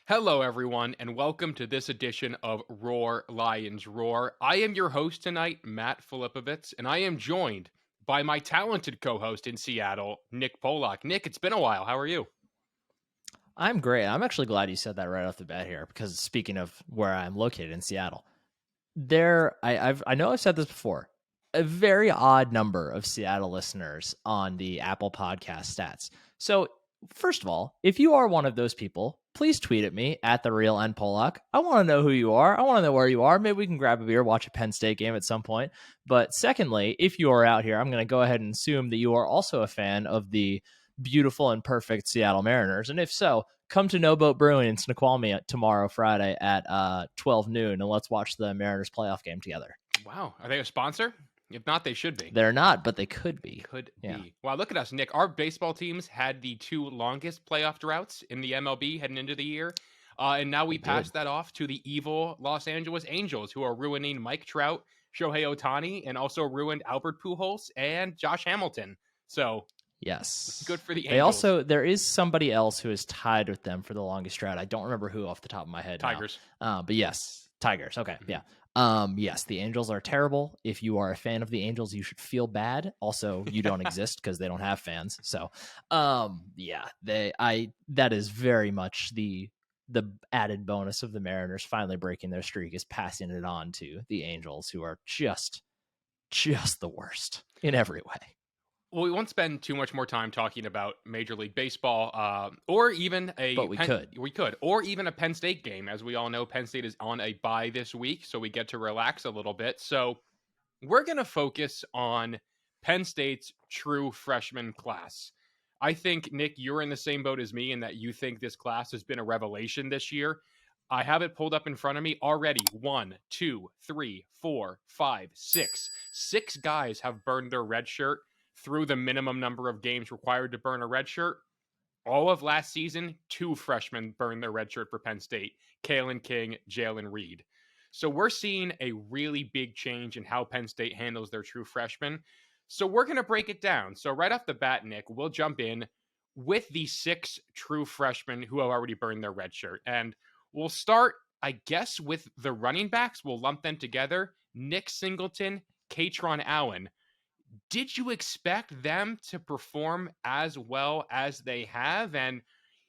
Hello, everyone, and welcome to this edition of Roar Lions Roar. I am your host tonight, Matt Filipovitz, and I am joined by my talented co-host in Seattle, Nick Polak. Nick, it's been a while. How are you? I'm great. I'm actually glad you said that right off the bat here, because speaking of where I'm located in Seattle, I know I've said this before, a very odd number of Seattle listeners on the Apple Podcast stats. So first of all, if you are one of those people, please tweet at me at the real N Polak. I want to know who you are. I want to know where you are. Maybe we can grab a beer, watch a Penn State game at some point. But secondly, if you are out here, I'm going to go ahead and assume that you are also a fan of the beautiful and perfect Seattle Mariners. And if so, come to No Boat Brewing in Snoqualmie tomorrow, Friday at 12 noon, and let's watch the Mariners playoff game together. Wow. Are they a sponsor? If not, they should be. They're not, but they could be. Could be. Wow, look at us, Nick. Our baseball teams had the two longest playoff droughts in the MLB heading into the year. And now we passed that off to the evil Los Angeles Angels, who are ruining Mike Trout, Shohei Ohtani, and also ruined Albert Pujols and Josh Hamilton. So yes, good for the Angels. There is somebody else who is tied with them for the longest drought. I don't remember who off the top of my head. Tigers. But yes, Tigers. Okay, yeah. Yes, the Angels are terrible. If you are a fan of the Angels, you should feel bad. Also, you don't exist because they don't have fans. So, that is very much the added bonus of the Mariners finally breaking their streak, is passing it on to the Angels, who are just the worst in every way. Well, we won't spend too much more time talking about Major League Baseball, or even we could, or even a Penn State game. As we all know, Penn State is on a bye this week, so we get to relax a little bit. So we're going to focus on Penn State's true freshman class. I think, Nick, you're in the same boat as me in that you think this class has been a revelation this year. I have it pulled up in front of me already. 1, 2, 3, 4, 5, 6. 6 guys have burned their red shirt through the minimum number of games required to burn a red shirt. All of last season, 2 freshmen burned their red shirt for Penn State, Kalen King, Jalen Reed. So we're seeing a really big change in how Penn State handles their true freshmen. So we're going to break it down. So right off the bat, Nick, we'll jump in with the 6 true freshmen who have already burned their red shirt. And we'll start, I guess, with the running backs. We'll lump them together. Nick Singleton, Katron Allen. Did you expect them to perform as well as they have? And,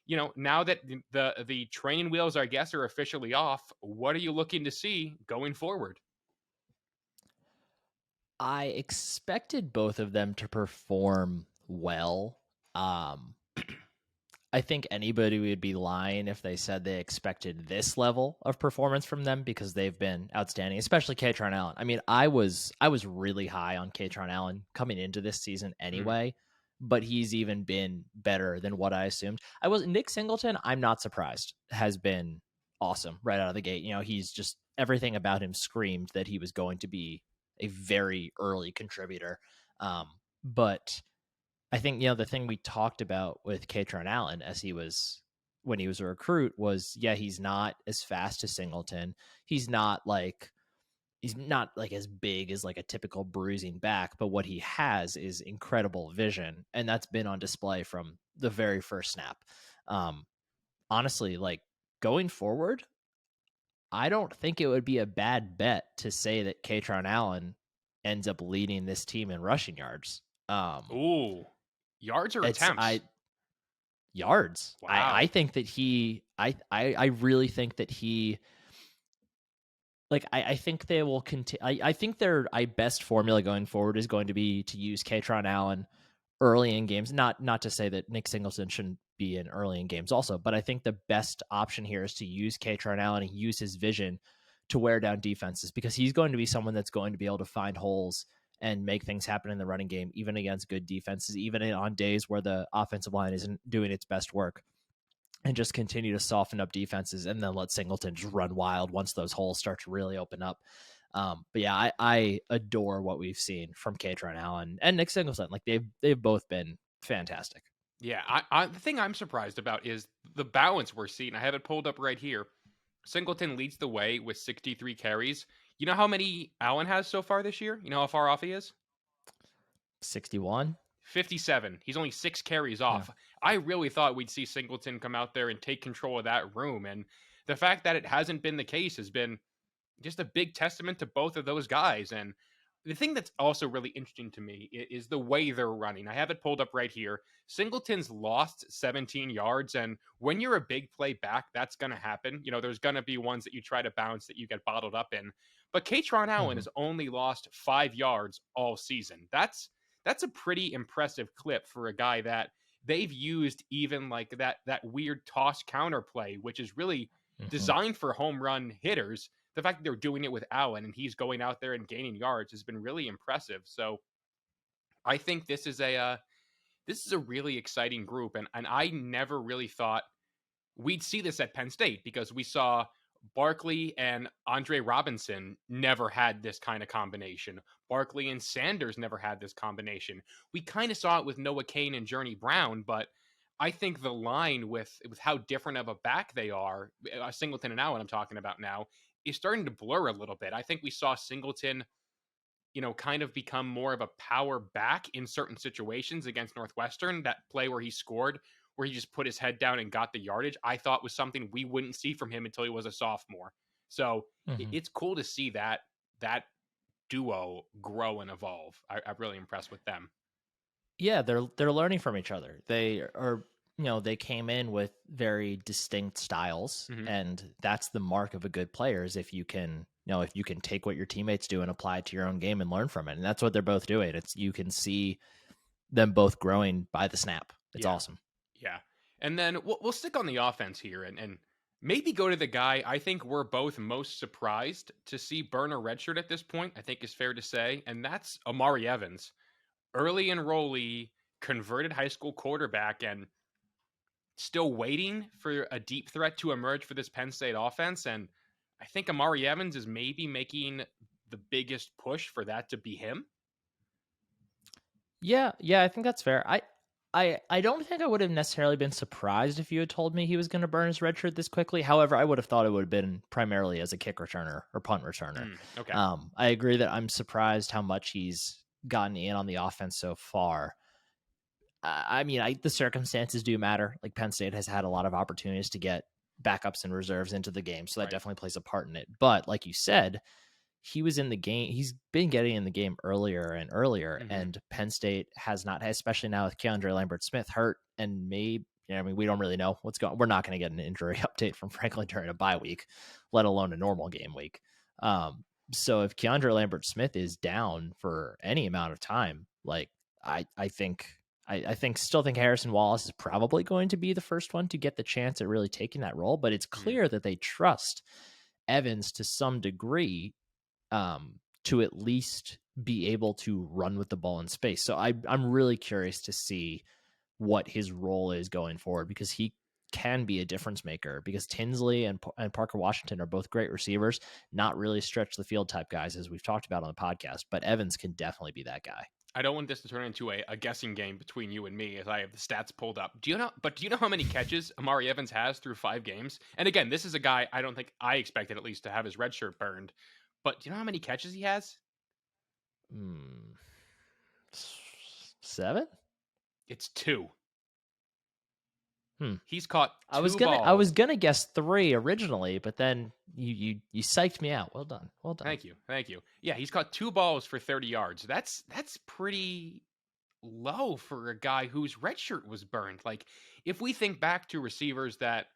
you know, now that the training wheels, I guess, are officially off, what are you looking to see going forward? I expected both of them to perform well. I think anybody would be lying if they said they expected this level of performance from them, because they've been outstanding, especially Katron Allen. I mean, I was really high on Katron Allen coming into this season anyway, but he's even been better than what I assumed. Nick Singleton, I'm not surprised, has been awesome right out of the gate. You know, he's just, everything about him screamed that he was going to be a very early contributor. But I think, you know, the thing we talked about with Katron Allen when he was a recruit was, he's not as fast as Singleton. He's not like as big as like a typical bruising back, but what he has is incredible vision. And that's been on display from the very first snap. Honestly, like going forward, I don't think it would be a bad bet to say that Katron Allen ends up leading this team in rushing yards. Yards or attempts? Yards. Wow. I think that I really think that he, like, I think they will continue. I think their best formula going forward is going to be to use Katron Allen early in games. Not to say that Nick Singleton shouldn't be in early in games also, but I think the best option here is to use Katron Allen and use his vision to wear down defenses, because he's going to be someone that's going to be able to find holes and make things happen in the running game, even against good defenses, even on days where the offensive line isn't doing its best work, and just continue to soften up defenses and then let Singleton just run wild once those holes start to really open up. But yeah, I adore what we've seen from Katron Allen and Nick Singleton. Like they've both been fantastic. Yeah, the thing I'm surprised about is the balance we're seeing. I have it pulled up right here. Singleton leads the way with 63 carries. You know how many Allen has so far this year? You know how far off he is? 61? 57. He's only 6 carries off. I really thought we'd see Singleton come out there and take control of that room. And the fact that it hasn't been the case has been just a big testament to both of those guys. And the thing that's also really interesting to me is the way they're running. I have it pulled up right here. Singleton's lost 17 yards. And when you're a big play back, that's going to happen. You know, there's going to be ones that you try to bounce that you get bottled up in. But Katron Allen has only lost 5 yards all season. That's a pretty impressive clip for a guy that they've used even like that weird toss counter play, which is really designed for home run hitters. The fact that they're doing it with Allen and he's going out there and gaining yards has been really impressive. So I think this is a really exciting group, and I never really thought we'd see this at Penn State because we saw Barkley and Andre Robinson never had this kind of combination. Barkley and Sanders never had this combination. We kind of saw it with Noah Cain and Journey Brown, but I think the line with how different of a back they are, Singleton and Allen I'm talking about now, is starting to blur a little bit. I think we saw Singleton, you know, kind of become more of a power back in certain situations against Northwestern. That play where he scored, where he just put his head down and got the yardage, I thought was something we wouldn't see from him until he was a sophomore. So it's cool to see that duo grow and evolve. I'm really impressed with them. Yeah, they're learning from each other. They are, you know, they came in with very distinct styles, and that's the mark of a good player is if you can, you know, if you can take what your teammates do and apply it to your own game and learn from it. And that's what they're both doing. You can see them both growing by the snap. It's awesome. Yeah. And then we'll stick on the offense here and maybe go to the guy I think we're both most surprised to see burn a redshirt at this point, I think is fair to say, and that's Amari Evans. Early enrollee, converted high school quarterback, and still waiting for a deep threat to emerge for this Penn State offense. And I think Amari Evans is maybe making the biggest push for that to be him. Yeah, I think that's fair. I don't think I would have necessarily been surprised if you had told me he was going to burn his red shirt this quickly. However, I would have thought it would have been primarily as a kick returner or punt returner. Okay. I agree that I'm surprised how much he's gotten in on the offense so far. I mean, the circumstances do matter. Like Penn State has had a lot of opportunities to get backups and reserves into the game, so that definitely plays a part in it. But like you said, he was in the game. He's been getting in the game earlier and earlier, and Penn State has not, especially now with Keandre Lambert-Smith hurt, and maybe, you know, I mean, we don't really know what's going. We're not going to get an injury update from Franklin during a bye week, let alone a normal game week. So if Keandre Lambert-Smith is down for any amount of time, like I still think Harrison Wallace is probably going to be the first one to get the chance at really taking that role, but it's clear that they trust Evans to some degree to at least be able to run with the ball in space. So I'm really curious to see what his role is going forward, because he can be a difference maker, because Tinsley and Parker Washington are both great receivers, not really stretch the field type guys, as we've talked about on the podcast, but Evans can definitely be that guy. I don't want this to turn into a guessing game between you and me as I have the stats pulled up. Do you know how many catches Amari Evans has through 5 games? And again, this is a guy I don't think I expected at least to have his red shirt burned. But do you know how many catches he has? 7? It's 2. He's caught 2 balls. I was gonna guess 3 originally, but then you psyched me out. Well done. Thank you. Yeah, he's caught 2 balls for 30 yards. That's pretty low for a guy whose red shirt was burned. Like, if we think back to receivers that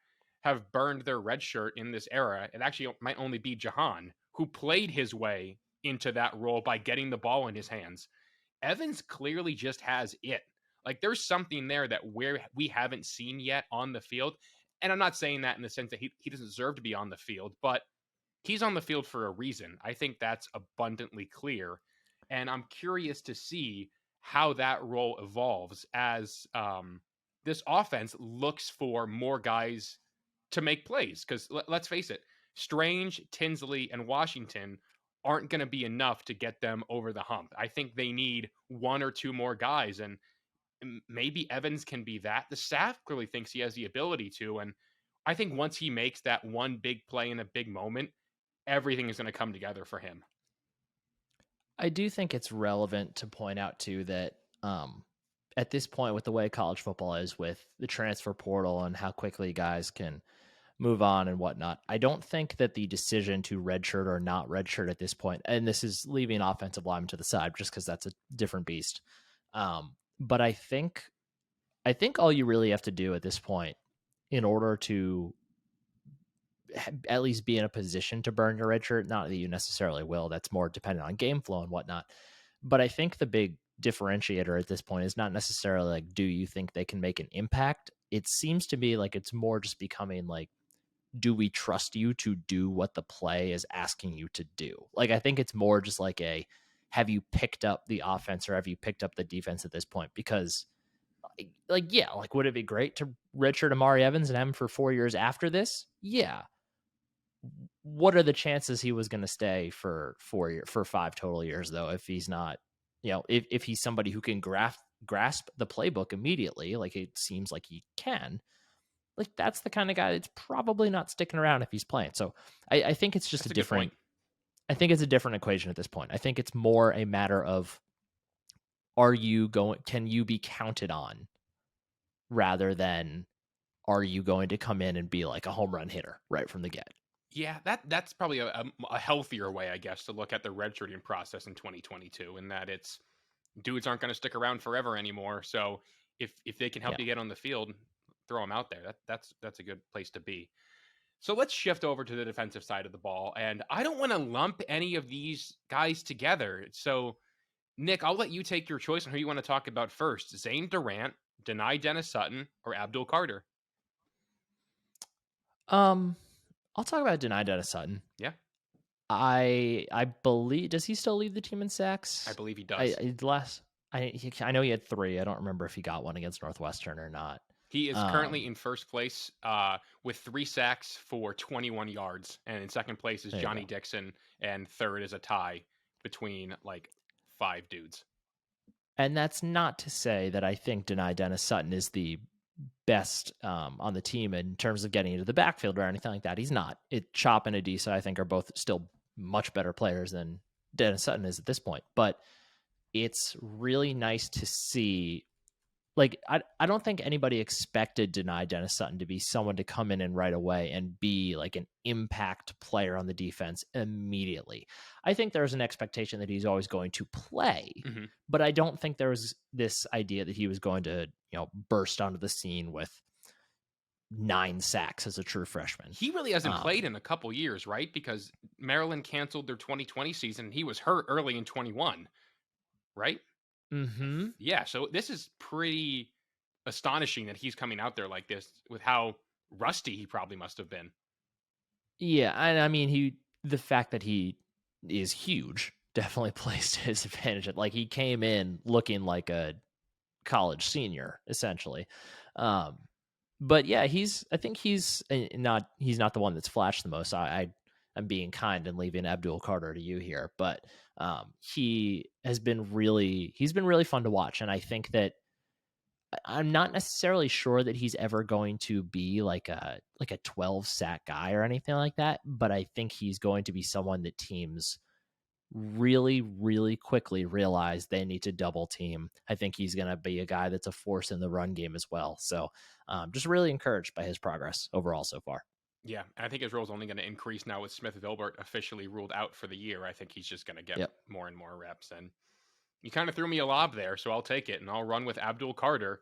have burned their red shirt in this era, it actually might only be Jahan, who played his way into that role by getting the ball in his hands. Evans clearly just has it. Like, there's something there that we haven't seen yet on the field. And I'm not saying that in the sense that he doesn't deserve to be on the field, but he's on the field for a reason. I think that's abundantly clear. And I'm curious to see how that role evolves as this offense looks for more guys to make plays. Because let's face it, Strange, Tinsley, and Washington aren't going to be enough to get them over the hump. I think they need 1 or 2 more guys, and maybe Evans can be that. The staff clearly thinks he has the ability to, and I think once he makes that one big play in a big moment, everything is going to come together for him. I do think it's relevant to point out too that at this point, with the way college football is, with the transfer portal and how quickly guys can move on and whatnot, I don't think that the decision to redshirt or not redshirt at this point, and this is leaving offensive linemen to the side just because that's a different beast. But I think all you really have to do at this point in order to at least be in a position to burn your redshirt, not that you necessarily will, that's more dependent on game flow and whatnot. But I think the big differentiator at this point is not necessarily like, do you think they can make an impact? It seems to me like it's more just becoming like, do we trust you to do what the play is asking you to do? Like, I think it's more just like have you picked up the offense or have you picked up the defense at this point? Because would it be great to redshirt Amari Evans and have him for 4 years after this? Yeah. What are the chances he was going to stay for 5 total years, though, if he's not, if he's somebody who can grasp the playbook immediately, like it seems like he can, like that's the kind of guy that's probably not sticking around if he's playing. So I think it's just I think it's a different equation at this point. I think it's more a matter of, can you be counted on, rather than are you going to come in and be like a home run hitter right from the get? Yeah, that's probably a healthier way, I guess, to look at the redshirting process in 2022, in that it's dudes aren't going to stick around forever anymore. So if they can help you get on the field, throw them out there. That's a good place to be. So let's shift over to the defensive side of the ball, and I don't want to lump any of these guys together. So Nick, I'll let you take your choice on who you want to talk about first: Zane Durant, Dani Dennis Sutton, or Abdul Carter. I'll talk about Dani Dennis Sutton. Yeah. I believe, does he still lead the team in sacks? I believe he does. I know he had 3. I don't remember if he got one against Northwestern or not. He is currently in first place with 3 sacks for 21 yards. And in second place is Johnny Dixon. And third is a tie between like 5 dudes. And that's not to say that I think Dani Dennis Sutton is the best on the team in terms of getting into the backfield or anything like that. He's not. Chop and Adisa, I think, are both still much better players than Dennis Sutton is at this point. But it's really nice to see. Like, I don't think anybody expected Dani Dennis Sutton to be someone to come in and right away and be like an impact player on the defense immediately. I think there's an expectation that he's always going to play, but I don't think there was this idea that he was going to, burst onto the scene with 9 sacks as a true freshman. He really hasn't played in a couple years, right? Because Maryland canceled their 2020 season. He was hurt early in 21, right? Mm-hmm. Yeah, so this is pretty astonishing that he's coming out there like this with how rusty he probably must have been. Yeah, and I mean, the fact that he is huge definitely plays to his advantage. Like, he came in looking like a college senior, essentially. But yeah, I think he's not the one that's flashed the most. I'm being kind and leaving Abdul Carter to you here, but he's been really fun to watch. And I think that I'm not necessarily sure that he's ever going to be like a 12 sack guy or anything like that, but I think he's going to be someone that teams really, really quickly realize they need to double team. I think he's going to be a guy that's a force in the run game as well. So just really encouraged by his progress overall so far. Yeah, and I think his role is only going to increase now with Smith-Vilbert officially ruled out for the year. I think he's just going to get more and more reps. And you kind of threw me a lob there, so I'll take it, and I'll run with Abdul Carter,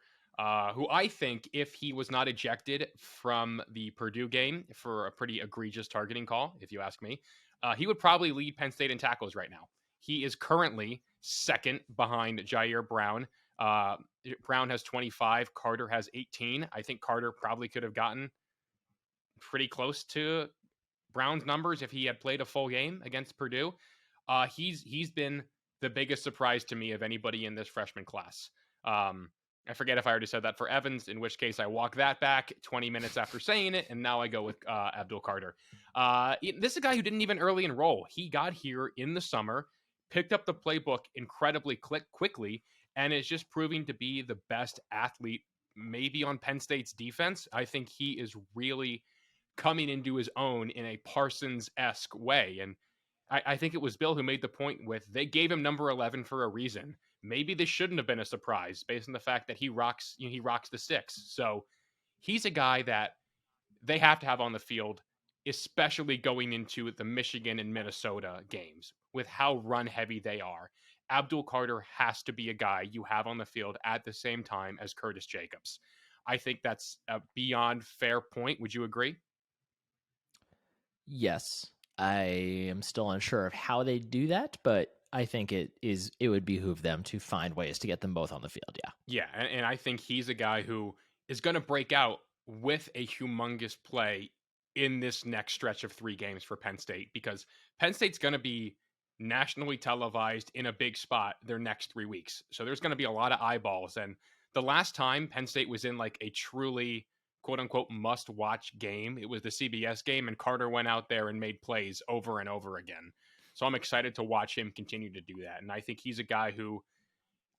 who I think, if he was not ejected from the Purdue game for a pretty egregious targeting call, if you ask me, he would probably lead Penn State in tackles right now. He is currently second behind Jair Brown. Brown has 25. Carter has 18. I think Carter probably could have gotten pretty close to Brown's numbers if he had played a full game against Purdue. He's been the biggest surprise to me of anybody in this freshman class. I forget if I already said that for Evans, in which case I walk that back 20 minutes after saying it, and now I go with Abdul Carter. This is a guy who didn't even early enroll. He got here in the summer, picked up the playbook incredibly quickly, and is just proving to be the best athlete maybe on Penn State's defense. I think he is really coming into his own in a Parsons-esque way. And I think it was Bill who made the point with, they gave him number 11 for a reason, maybe this shouldn't have been a surprise based on the fact that he rocks the 6. So he's a guy that they have to have on the field, especially going into the Michigan and Minnesota games with how run heavy they are. Abdul Carter has to be a guy you have on the field at the same time as Curtis Jacobs. I think that's a beyond fair point. Would you agree? Yes, I am still unsure of how they do that, but I think it would behoove them to find ways to get them both on the field. Yeah. Yeah, and I think he's a guy who is going to break out with a humongous play in this next stretch of 3 games for Penn State, because Penn State's going to be nationally televised in a big spot their next 3 weeks. So there's going to be a lot of eyeballs. And the last time Penn State was in like a truly quote unquote must watch game, it was the CBS game, and Carter went out there and made plays over and over again. So I'm excited to watch him continue to do that. And I think he's a guy who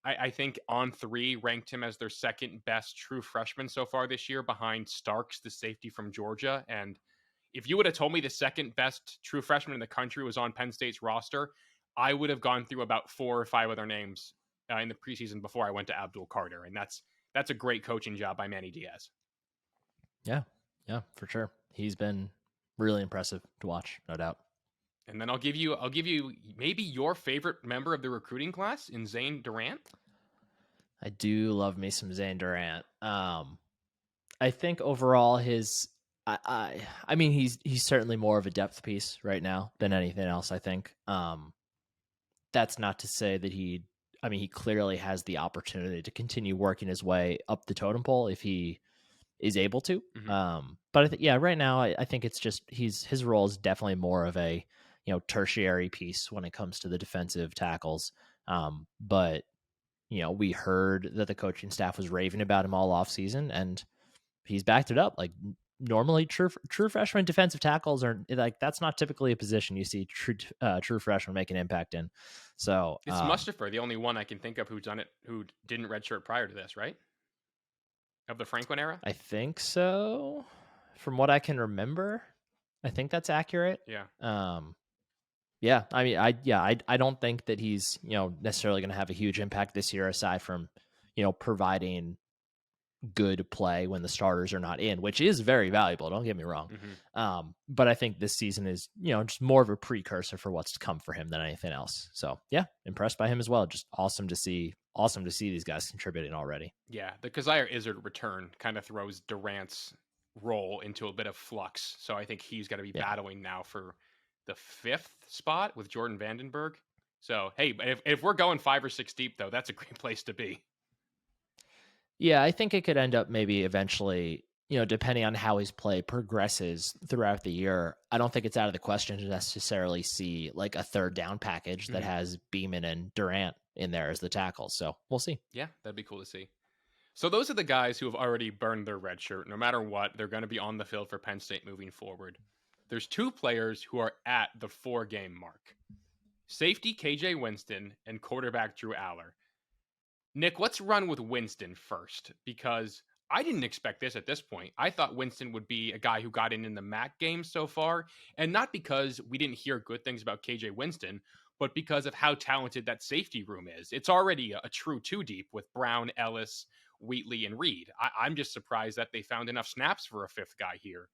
I think On3 ranked him as their second best true freshman so far this year, behind Starks, the safety from Georgia. And if you would have told me the second best true freshman in the country was on Penn State's roster, I would have gone through about 4 or 5 other names in the preseason before I went to Abdul Carter. And that's a great coaching job by Manny Diaz. Yeah, for sure. He's been really impressive to watch, no doubt. And then I'll give you maybe your favorite member of the recruiting class in Zane Durant. I do love me some Zane Durant. I think overall I mean he's certainly more of a depth piece right now than anything else, I think. That's not to say that he clearly has the opportunity to continue working his way up the totem pole if he is able to. Mm-hmm. But I think, right now I think it's just his role is definitely more of a tertiary piece when it comes to the defensive tackles. But we heard that the coaching staff was raving about him all off season, and he's backed it up. Like, normally true freshman defensive tackles are like, that's not typically a position you see true freshmen make an impact in. So it's Mustafa, the only one I can think of who didn't redshirt prior to this, right? Of the Franklin era? I think so. From what I can remember, I think that's accurate. Yeah. Yeah, I mean, I don't think that he's, necessarily going to have a huge impact this year, aside from, providing good play when the starters are not in, which is very valuable. Don't get me wrong. Mm-hmm. But I think this season is, just more of a precursor for what's to come for him than anything else. So yeah, impressed by him as well. Just awesome to see these guys contributing already. Yeah, the Kazire Izzard return kind of throws Durant's role into a bit of flux. So I think he's got to be battling now for the 5th spot with Jordan Vandenberg. So, hey, if we're going 5 or 6 deep, though, that's a great place to be. Yeah, I think it could end up maybe eventually, depending on how his play progresses throughout the year. I don't think it's out of the question to necessarily see like a 3rd down package that has Beeman and Durant in there as the tackles. So we'll see. Yeah, that'd be cool to see. So those are the guys who have already burned their red shirt. No matter what, they're going to be on the field for Penn State moving forward. There's 2 players who are at the 4-game mark. Safety KJ Winston and quarterback Drew Aller. Nick, let's run with Winston first, because I didn't expect this at this point. I thought Winston would be a guy who got in the MAC game so far, and not because we didn't hear good things about KJ Winston, but because of how talented that safety room is. It's already a true 2 deep with Brown, Ellis, Wheatley, and Reed. I'm just surprised that they found enough snaps for a 5th guy here.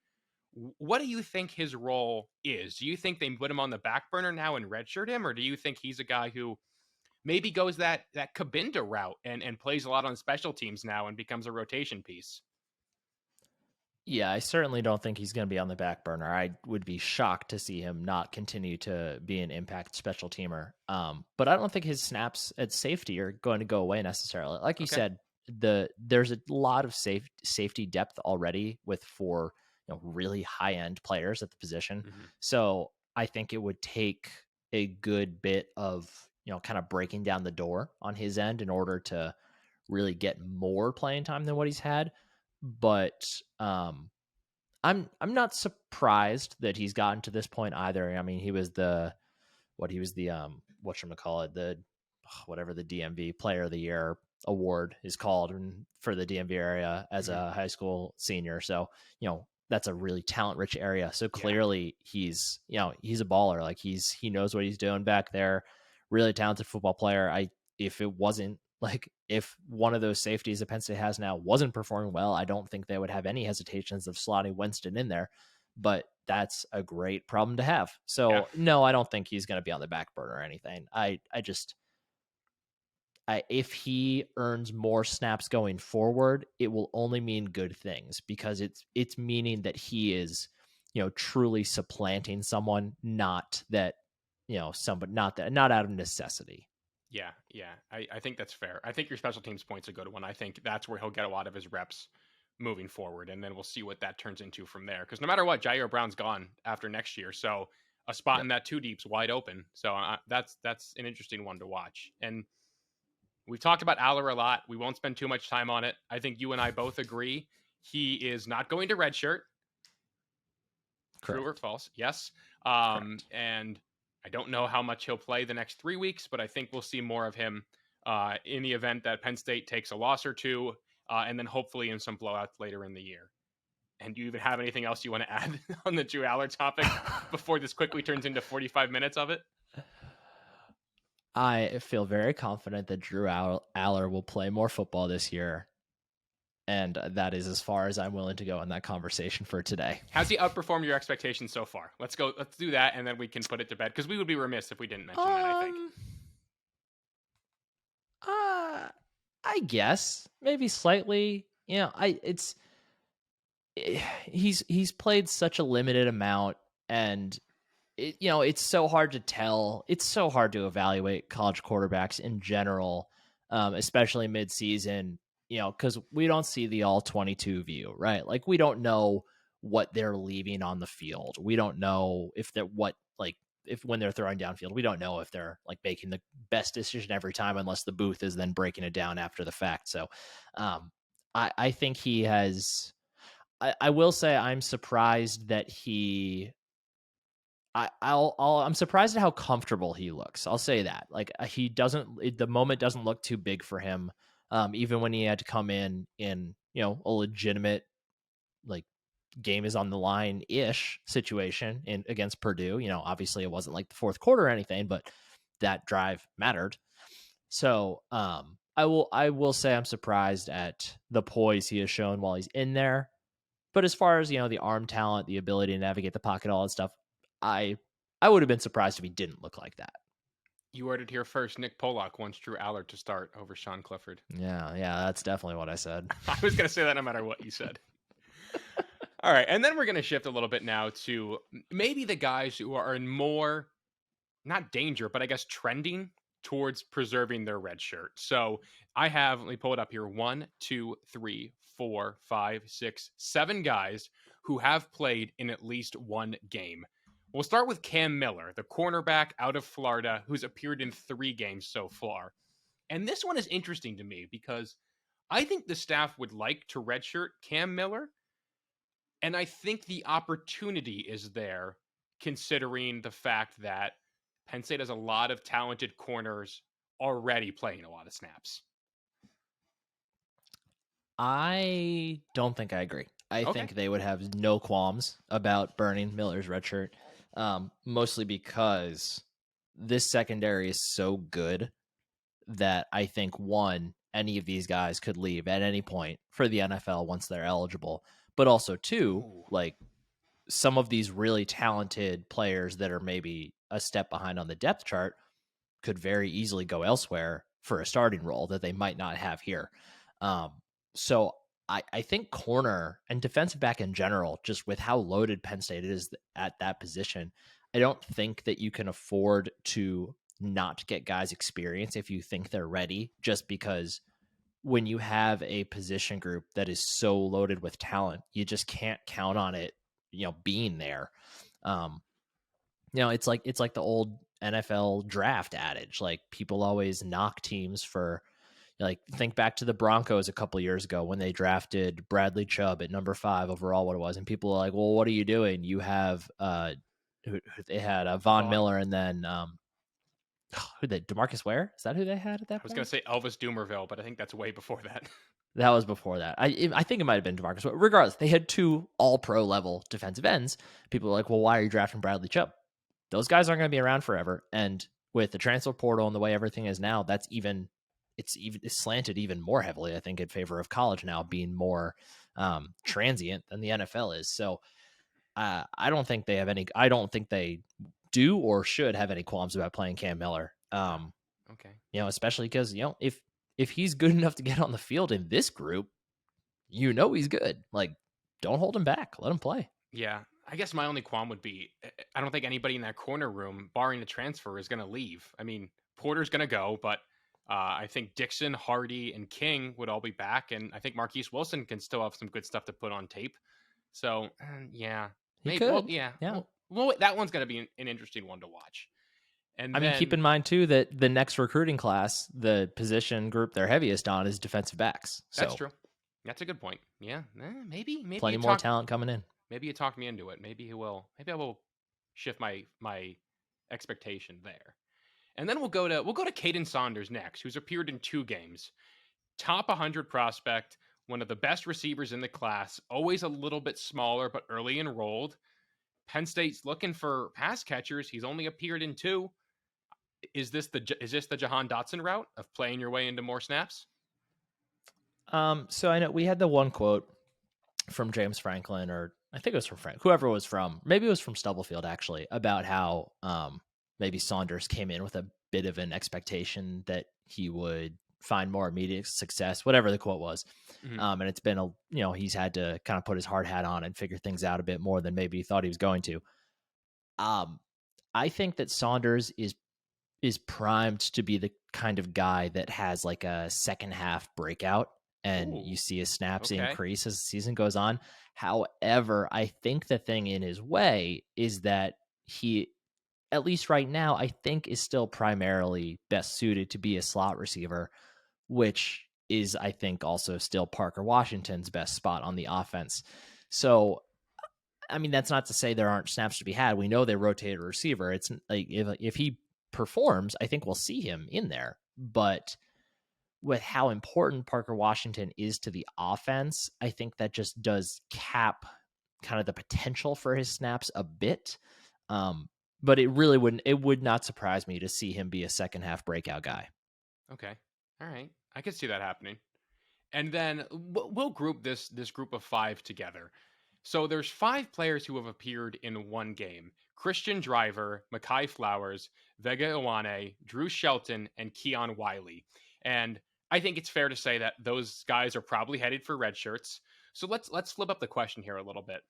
What do you think his role is? Do you think they put him on the back burner now and redshirt him, or do you think he's a guy who maybe goes that Cabinda route and plays a lot on special teams now and becomes a rotation piece? Yeah, I certainly don't think he's going to be on the back burner. I would be shocked to see him not continue to be an impact special teamer. But I don't think his snaps at safety are going to go away necessarily. Like you said, there's a lot of safety depth already with 4 really high-end players at the position. So I think it would take a good bit of, kind of breaking down the door on his end in order to really get more playing time than what he's had. But I'm not surprised that he's gotten to this point either. I mean, he was the whatever the DMV Player of the Year award is called for the DMV area as a high school senior. So, that's a really talent rich area. So clearly he's a baller. Like he knows what he's doing back there. Really talented football player. if it wasn't like if one of those safeties that Penn State has now wasn't performing well, I don't think they would have any hesitations of slotting Winston in there. But that's a great problem to have. So no, I don't think he's going to be on the back burner or anything. If he earns more snaps going forward, it will only mean good things, because it's meaning that he is, truly supplanting someone, not that, somebody, not out of necessity. Yeah. I think that's fair. I think your special teams point's a good one. I think that's where he'll get a lot of his reps moving forward, and then we'll see what that turns into from there. Because no matter what, Jair Brown's gone after next year, so a spot in that 2 deep's wide open. So that's an interesting one to watch. And we've talked about Aller a lot. We won't spend too much time on it. I think you and I both agree he is not going to redshirt. Correct. True or false? Yes. And I don't know how much he'll play the next 3 weeks, but I think we'll see more of him in the event that Penn State takes a loss or two, and then hopefully in some blowouts later in the year. And do you even have anything else you want to add on the Drew Aller topic before this quickly turns into 45 minutes of it? I feel very confident that Drew Aller will play more football this year. And that is as far as I'm willing to go in that conversation for today. Has he outperformed your expectations so far? Let's do that, and then we can put it to bed, because we would be remiss if we didn't mention that, I think. I guess maybe slightly. He's played such a limited amount, and it's so hard to tell. It's so hard to evaluate college quarterbacks in general, especially mid-season, because we don't see the all 22 view, right? Like, we don't know what they're leaving on the field. We don't know if when they're throwing downfield, we don't know if they're like making the best decision every time, unless the booth is then breaking it down after the fact. So I think he has, I will say I'm surprised that I'm surprised at how comfortable he looks. I'll say that. Like, the moment doesn't look too big for him. Even when he had to come in a legitimate, like, game is on the line ish situation against Purdue. Obviously it wasn't like the fourth quarter or anything, but that drive mattered. So I will say I'm surprised at the poise he has shown while he's in there. But as far as, the arm talent, the ability to navigate the pocket, all that stuff, I would have been surprised if he didn't look like that. You heard it here first. Nick Pollock wants Drew Aller to start over Sean Clifford. Yeah, that's definitely what I said. I was going to say that no matter what you said. All right, and then we're going to shift a little bit now to maybe the guys who are in more, not danger, but I guess trending towards preserving their red shirt. So let me pull it up here, 1, 2, 3, 4, 5, 6, 7 guys who have played in at least one game. We'll start with Cam Miller, the cornerback out of Florida, who's appeared in 3 games so far. And this one is interesting to me because I think the staff would like to redshirt Cam Miller. And I think the opportunity is there, considering the fact that Penn State has a lot of talented corners already playing a lot of snaps. I don't think I agree. I think they would have no qualms about burning Miller's red shirt, mostly because this secondary is so good that I think, any of these guys could leave at any point for the NFL once they're eligible. But also, 2, like, some of these really talented players that are maybe a step behind on the depth chart could very easily go elsewhere for a starting role that they might not have here. So I think corner and defensive back in general, just with how loaded Penn State is at that position, I don't think that you can afford to not get guys experience if you think they're ready, just because when you have a position group that is so loaded with talent, you just can't count on it, being there. It's like the old NFL draft adage. Like, people always knock teams for, like, think back to the Broncos a couple years ago when they drafted Bradley Chubb at number 5 overall, what it was. And people are like, well, what are you doing? You have, they had Von Miller, and then, DeMarcus Ware? Is that who they had at that point? I was going to say Elvis Dumerville, but I think that's way before that. That was before that. I think it might have been DeMarcus Ware. Regardless, they had 2 all-pro level defensive ends. People are like, well, why are you drafting Bradley Chubb? Those guys aren't going to be around forever. And with the transfer portal and the way everything is now, it's slanted even more heavily, I think, in favor of college now being more transient than the NFL is. So I don't think they do or should have any qualms about playing Cam Miller. Okay. Especially because, if he's good enough to get on the field in this group, he's good. Like, don't hold him back. Let him play. Yeah. I guess my only qualm would be, I don't think anybody in that corner room, barring the transfer, is going to leave. I mean, Porter's going to go, but I think Dixon, Hardy, and King would all be back. And I think Marquise Wilson can still have some good stuff to put on tape. So, yeah. He could. Well, yeah. Well, that one's going to be an interesting one to watch. And I mean, keep in mind, too, that the next recruiting class, the position group they're heaviest on is defensive backs. That's true. That's a good point. Yeah. Maybe plenty more talent coming in. Maybe you talked me into it. Maybe he will. Maybe I will shift my expectation there. And then we'll go to Kaden Saunders next, who's appeared in 2 games. Top 100 prospect, one of the best receivers in the class, always a little bit smaller, but early enrolled. Penn State's looking for pass catchers. He's only appeared in 2. Is this the Jahan Dotson route of playing your way into more snaps? So I know we had the one quote from James Franklin, or I think it was from whoever it was from, maybe it was from Stubblefield actually, about how maybe Saunders came in with a bit of an expectation that he would find more immediate success, whatever the quote was. Mm-hmm. And it's been he's had to kind of put his hard hat on and figure things out a bit more than maybe he thought he was going to. I think that Saunders is primed to be the kind of guy that has like a second half breakout, and you see his snaps increase as the season goes on. However, I think the thing in his way is that he, at least right now, I think is still primarily best suited to be a slot receiver, which is, I think, also still Parker Washington's best spot on the offense. So, I mean, that's not to say there aren't snaps to be had. We know they rotate a receiver. It's like if he performs, I think we'll see him in there. But with how important Parker Washington is to the offense, I think that just does cap kind of the potential for his snaps a bit. But it would not surprise me to see him be a second half breakout guy. Okay. All right. I could see that happening. And then we'll group this group of 5 together. So there's 5 players who have appeared in 1 game: Christian Driver, Mekhi Flowers, Vega Iwane, Drew Shelton, and Keon Wiley. And I think it's fair to say that those guys are probably headed for red shirts. So let's flip up the question here a little bit.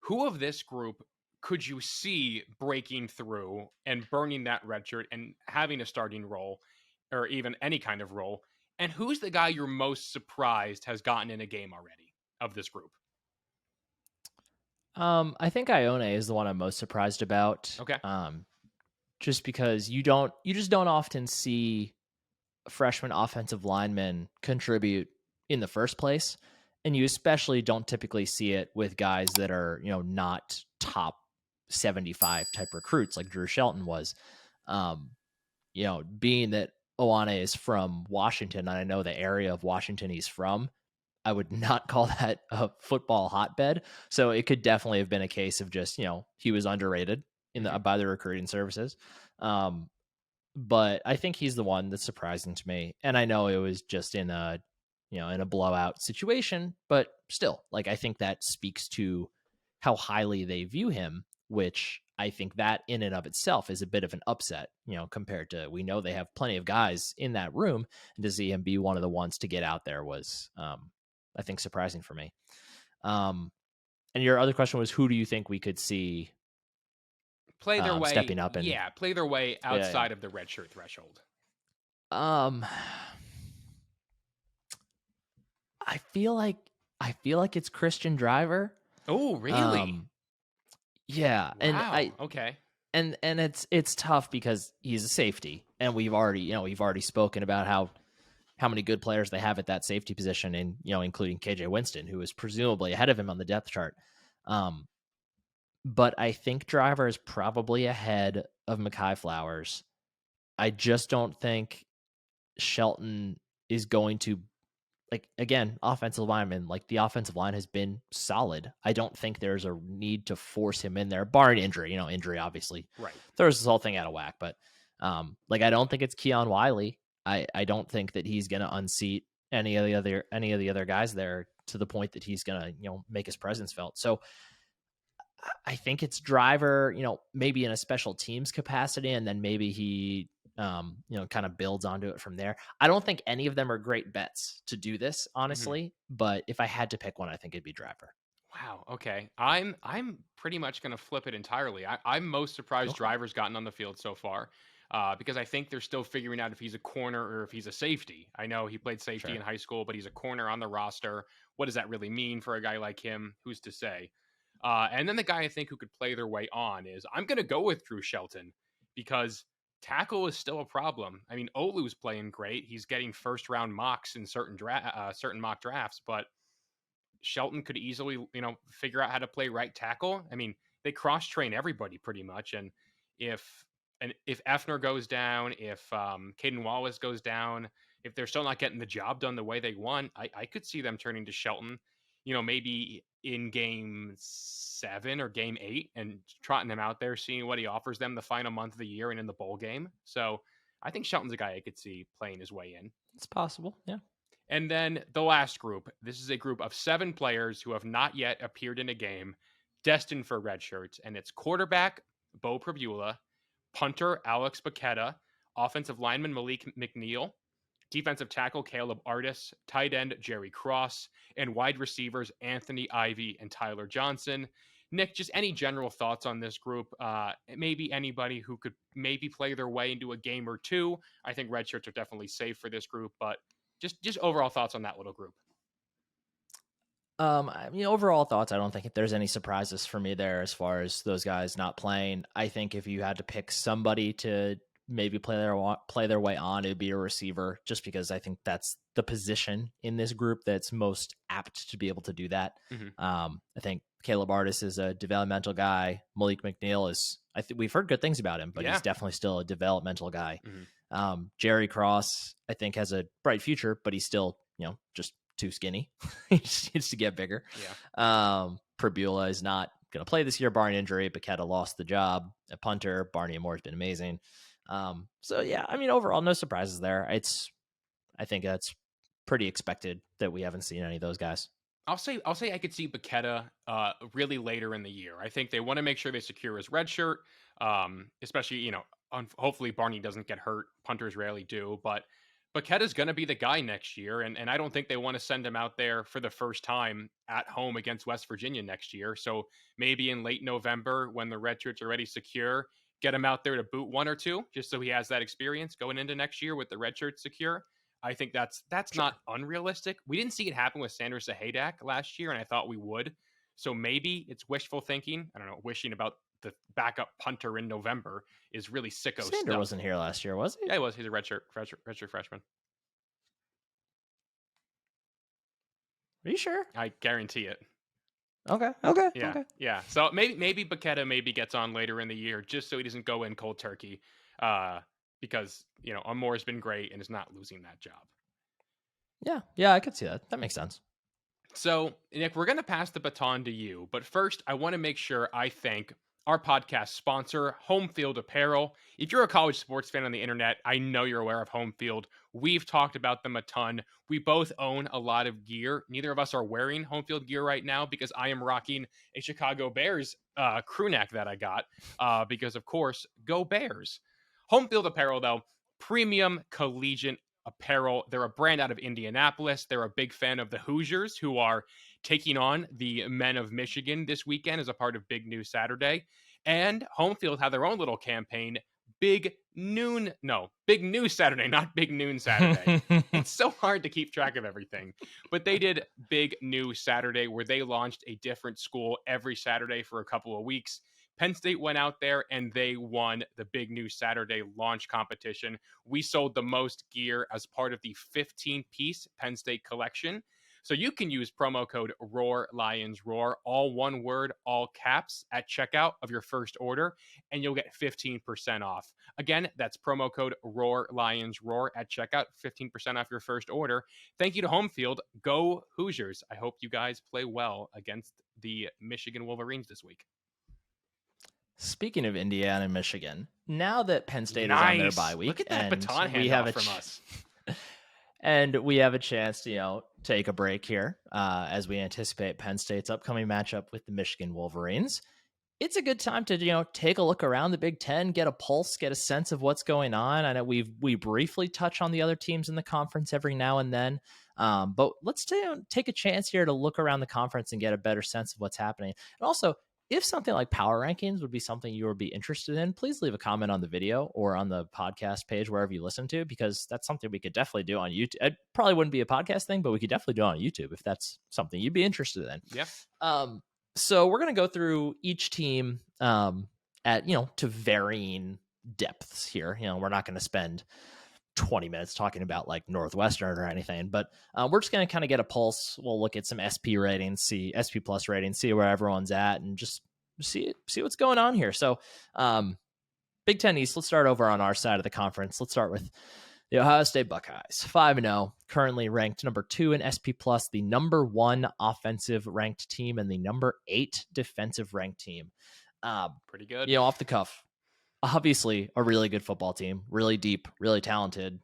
Who of this group could you see breaking through and burning that red shirt and having a starting role, or even any kind of role? And who's the guy you're most surprised has gotten in a game already of this group? I think Ione is the one I'm most surprised about. Okay. Just because you just don't often see freshman offensive linemen contribute in the first place. And you especially don't typically see it with guys that are, not top 75 type recruits like Drew Shelton was. Being that Iwane is from Washington, and I know the area of Washington he's from, I would not call that a football hotbed. So it could definitely have been a case of just, he was underrated by the recruiting services. But I think he's the one that's surprising to me. And I know it was just in a blowout situation, but still, like, I think that speaks to how highly they view him, which I think that in and of itself is a bit of an upset, compared to, we know they have plenty of guys in that room, and to see him be one of the ones to get out there was, I think, surprising for me. And your other question was, who do you think we could see play their way stepping up? And play their way outside of the redshirt threshold. I feel like it's Christian Driver. Oh, really? Yeah. Wow. Okay. And it's tough because he's a safety, and we've already spoken about how many good players they have at that safety position, and including KJ Winston, who is presumably ahead of him on the depth chart. But I think Driver is probably ahead of Mekhi Flowers. I just don't think Shelton is going to, again, offensive lineman, the offensive line has been solid. I don't think there's a need to force him in there, barring injury. Injury obviously right throws this whole thing out of whack. But Like, I don't think it's Keon Wiley. I don't think that he's going to unseat any of the other guys there to the point that he's going to, make his presence felt. So I think it's Driver, maybe in a special teams capacity, and then maybe he, kind of builds onto it from there. I don't think any of them are great bets to do this, honestly. But if I had to pick one, I think it'd be Driver. Wow. Okay. I'm pretty much going to flip it entirely. I'm most surprised Okay. Driver's gotten on the field so far, because I think they're still figuring out if he's a corner or if he's a safety. I know he played safety Sure. in high school, but he's a corner on the roster. What does that really mean for a guy like him? Who's to say? And then the guy I think who could play their way on is I'm going to go with Drew Shelton, because tackle is still a problem. I mean, Olu's playing great. He's getting first round mocks in certain mock drafts, but Shelton could easily, figure out how to play right tackle. I mean, they cross train everybody pretty much, and if if Effner goes down, if Caden Wallace goes down, if they're still not getting the job done the way they want, I could see them turning to Shelton, maybe in game 7 or game 8, and trotting him out there, seeing what he offers them the final month of the year and in the bowl game. So I think Shelton's a guy I could see playing his way in. It's possible. Yeah. And then the last group. This is a group of 7 players who have not yet appeared in a game, destined for red shirts. And it's quarterback Bo Prabula, punter Alex Paqueta, offensive lineman Malik McNeil, defensive tackle Caleb Artis, tight end Jerry Cross, and wide receivers Anthony Ivy and Tyler Johnson. Nick, just any general thoughts on this group? Maybe anybody who could maybe play their way into a game or two. I think red shirts are definitely safe for this group, but just overall thoughts on that little group. Overall thoughts, I don't think there's any surprises for me there as far as those guys not playing. I think if you had to pick somebody to maybe play their way on, it'd be a receiver, just because I think that's the position in this group that's most apt to be able to do that. I think Caleb Artis is a developmental guy. Malik McNeil is, we've heard good things about him, but he's definitely still a developmental guy. Jerry Cross, I think, has a bright future, but he's still, just too skinny. He just needs to get bigger. Prabula is not going to play this year, barring injury. Paqueta lost the job at punter. Barney Moore has been amazing. Overall, no surprises there. I think that's pretty expected that we haven't seen any of those guys. I'll say I could see Paqueta really later in the year. I think they want to make sure they secure his red shirt, especially, hopefully Barney doesn't get hurt. Punters rarely do, but Paqueta's going to be the guy next year, and I don't think they want to send him out there for the first time at home against West Virginia next year. So maybe in late November, when the red shirts are already secure, get him out there to boot 1 or 2, just so he has that experience going into next year with the red shirts secure. I think that's not unrealistic. We didn't see it happen with Sanders Zahadak last year, and I thought we would. So maybe it's wishful thinking. I don't know, wishing about the backup punter in November is really sicko stuff. Sanders wasn't here last year, was he? Yeah, he was. He's a redshirt freshman. Are you sure? I guarantee it. Okay. Yeah. So maybe Paqueta gets on later in the year, just so he doesn't go in cold turkey, because Moore's been great and is not losing that job. Yeah, I could see that. That makes sense. So, Nick, we're going to pass the baton to you, but first, I want to make sure I thank our podcast sponsor, Home Field Apparel. If you're a college sports fan on the internet, I know you're aware of Home Field. We've talked about them a ton. We both own a lot of gear. Neither of us are wearing Home Field gear right now, because I am rocking a Chicago Bears crew neck that I got, because, of course, go Bears. Home Field Apparel, though, premium collegiate apparel. They're a brand out of Indianapolis. They're a big fan of the Hoosiers, who are taking on the men of Michigan this weekend as a part of Big News Saturday. And Home Field had their own little campaign, Big News Saturday, not Big Noon Saturday. It's so hard to keep track of everything. But they did Big News Saturday, where they launched a different school every Saturday for a couple of weeks. Penn State went out there and they won the Big News Saturday launch competition. We sold the most gear as part of the 15-piece Penn State collection. So you can use promo code ROARLionsRoar, all one word, all caps, at checkout of your first order, and you'll get 15% off. Again, that's promo code ROARLionsRoar at checkout, 15% off your first order. Thank you to Home Field. Go Hoosiers. I hope you guys play well against the Michigan Wolverines this week. Speaking of Indiana and Michigan, now that Penn State is on their Nice. bye week, Look at that and baton we have handoff a from us. and we have a chance to take a break here as we anticipate Penn State's upcoming matchup with the Michigan Wolverines. It's a good time to take a look around the Big Ten, get a pulse, get a sense of what's going on. I know we briefly touch on the other teams in the conference every now and then, but let's take a chance here to look around the conference and get a better sense of what's happening. And also, if something like power rankings would be something you would be interested in, please leave a comment on the video or on the podcast page, wherever you listen to, because that's something we could definitely do on YouTube. It probably wouldn't be a podcast thing, but we could definitely do it on YouTube if that's something you'd be interested in. Yeah. So we're going to go through each team at, to varying depths here. We're not going to spend 20 minutes talking about like Northwestern or anything, but we're just going to kind of get a pulse. We'll look at some SP ratings, see SP plus ratings, see where everyone's at, and just see what's going on here. So Big Ten East, let's start over on our side of the conference. Let's start with the Ohio State Buckeyes, 5-0, currently ranked number 2 in SP plus, the number 1 offensive ranked team and the number 8 defensive ranked team. Pretty good. Off the cuff, obviously a really good football team, really deep, really talented,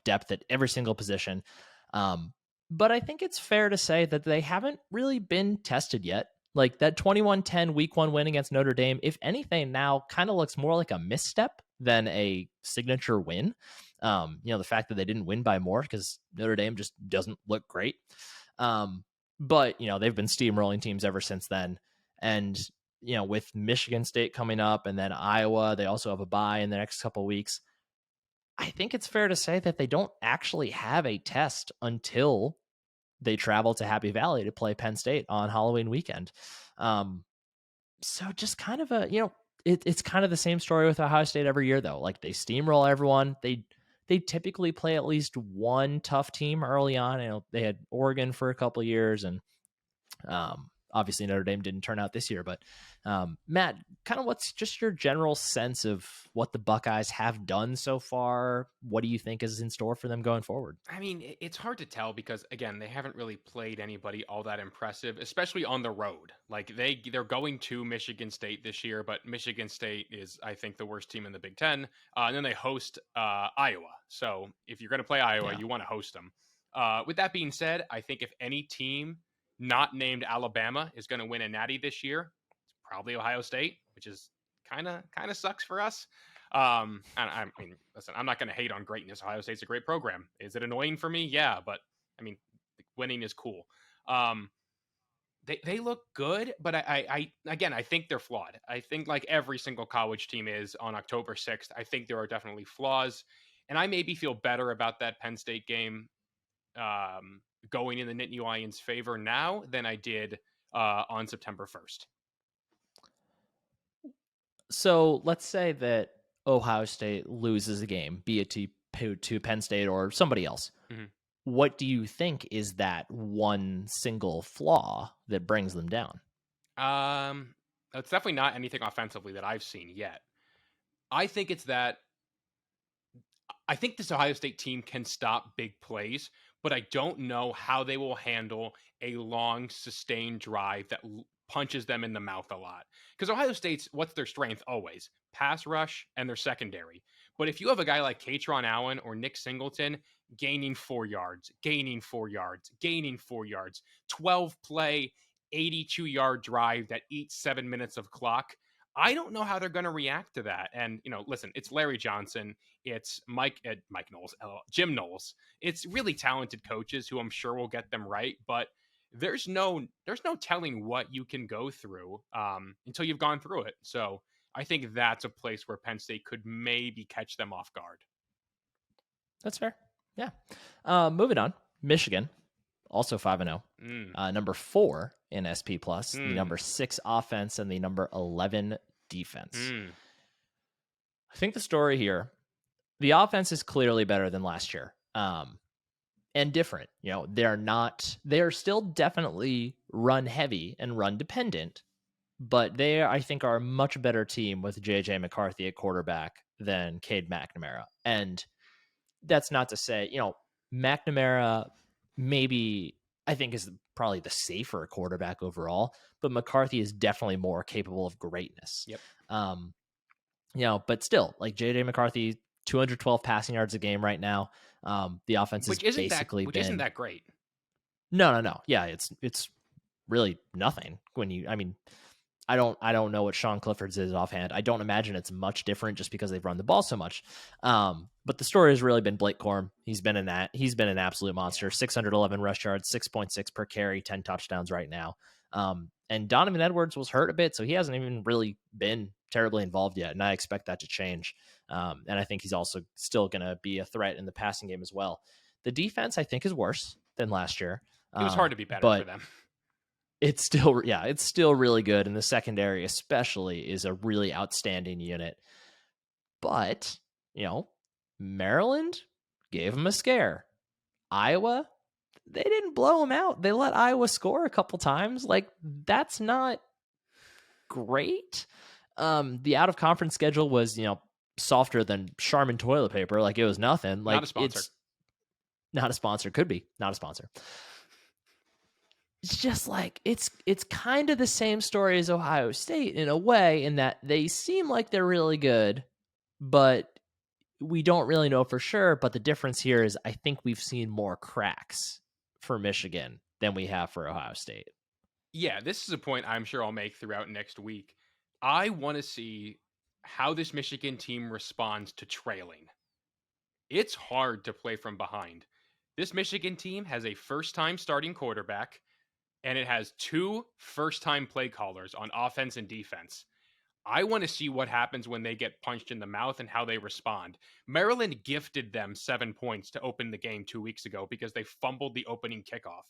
depth at every single position. But I think it's fair to say that they haven't really been tested yet. Like that 21-10 week 1 win against Notre Dame, if anything, now kind of looks more like a misstep than a signature win. The fact that they didn't win by more because Notre Dame just doesn't look great. But they've been steamrolling teams ever since then. And, with Michigan State coming up and then Iowa, they also have a bye in the next couple of weeks. I think it's fair to say that they don't actually have a test until they travel to Happy Valley to play Penn State on Halloween weekend. So just kind of it's kind of the same story with Ohio State every year, though. Like they steamroll everyone. They typically play at least one tough team early on. They had Oregon for a couple of years, and obviously Notre Dame didn't turn out this year. But Matt, kind of what's just your general sense of what the Buckeyes have done so far? What do you think is in store for them going forward? I mean, it's hard to tell because, again, they haven't really played anybody all that impressive, especially on the road. Like they're going to Michigan State this year, but Michigan State is, I think, the worst team in the Big Ten. And then they host Iowa. So if you're going to play Iowa, you want to host them. With that being said, I think if any team not named Alabama is going to win a natty this year, it's probably Ohio State, which is kind of sucks for us. I mean, listen, I'm not going to hate on greatness. Ohio State's a great program. Is it annoying for me? Yeah, but I mean, winning is cool. They look good, but I think they're flawed. I think like every single college team is on October 6th. I think there are definitely flaws, and I maybe feel better about that Penn State game going in the Nittany Lions' favor now than I did on September 1st. So let's say that Ohio State loses a game, be it to Penn State or somebody else. Mm-hmm. What do you think is that one single flaw that brings them down? It's definitely not anything offensively that I've seen yet. I think it's that I think this Ohio State team can stop big plays, but I don't know how they will handle a long, sustained drive that punches them in the mouth a lot. Because Ohio State's, what's their strength always? Pass rush and their secondary. But if you have a guy like Kaden Allen or Nick Singleton gaining 4 yards, gaining 4 yards, gaining 4 yards, 12-play, 82-yard drive that eats 7 minutes of clock, I don't know how they're going to react to that. And, listen, it's Larry Johnson. It's Jim Knowles. It's really talented coaches who I'm sure will get them right. But there's no telling what you can go through until you've gone through it. So I think that's a place where Penn State could maybe catch them off guard. That's fair. Yeah. Moving on. Michigan, also 5-0. Number 4 in SP plus, the number 6 offense and the number 11 defense. I think the story here, the offense is clearly better than last year. And different. They're still definitely run heavy and run dependent, but they, I think, are a much better team with JJ McCarthy at quarterback than Cade McNamara. And that's not to say, McNamara maybe I think is probably the safer quarterback overall, but McCarthy is definitely more capable of greatness. Yep. But still, like JJ McCarthy, 212 passing yards a game right now. The offense has basically isn't that great? No. Yeah, it's really nothing I don't know what Sean Clifford's is offhand. I don't imagine it's much different just because they've run the ball so much. But the story has really been Blake Corum. He's been an absolute monster. 611 rush yards, 6.6 per carry, 10 touchdowns right now. And Donovan Edwards was hurt a bit, so he hasn't even really been terribly involved yet. And I expect that to change. And I think he's also still going to be a threat in the passing game as well. The defense, I think, is worse than last year. It was hard to be better for them. It's still really good. And the secondary especially is a really outstanding unit. But, Maryland gave them a scare. Iowa, they didn't blow them out. They let Iowa score a couple times. Like, that's not great. The out-of-conference schedule was, softer than Charmin toilet paper. Like, it was nothing. Like, not a sponsor. It's not a sponsor. Could be. Not a sponsor. It's just like it's kind of the same story as Ohio State in a way, in that they seem like they're really good, but we don't really know for sure. But the difference here is I think we've seen more cracks for Michigan than we have for Ohio State. Yeah, this is a point I'm sure I'll make throughout next week. I want to see how this Michigan team responds to trailing. It's hard to play from behind. This Michigan team has a first-time starting quarterback, and it has 2 first-time play callers on offense and defense. I want to see what happens when they get punched in the mouth and how they respond. Maryland gifted them 7 points to open the game 2 weeks ago because they fumbled the opening kickoff.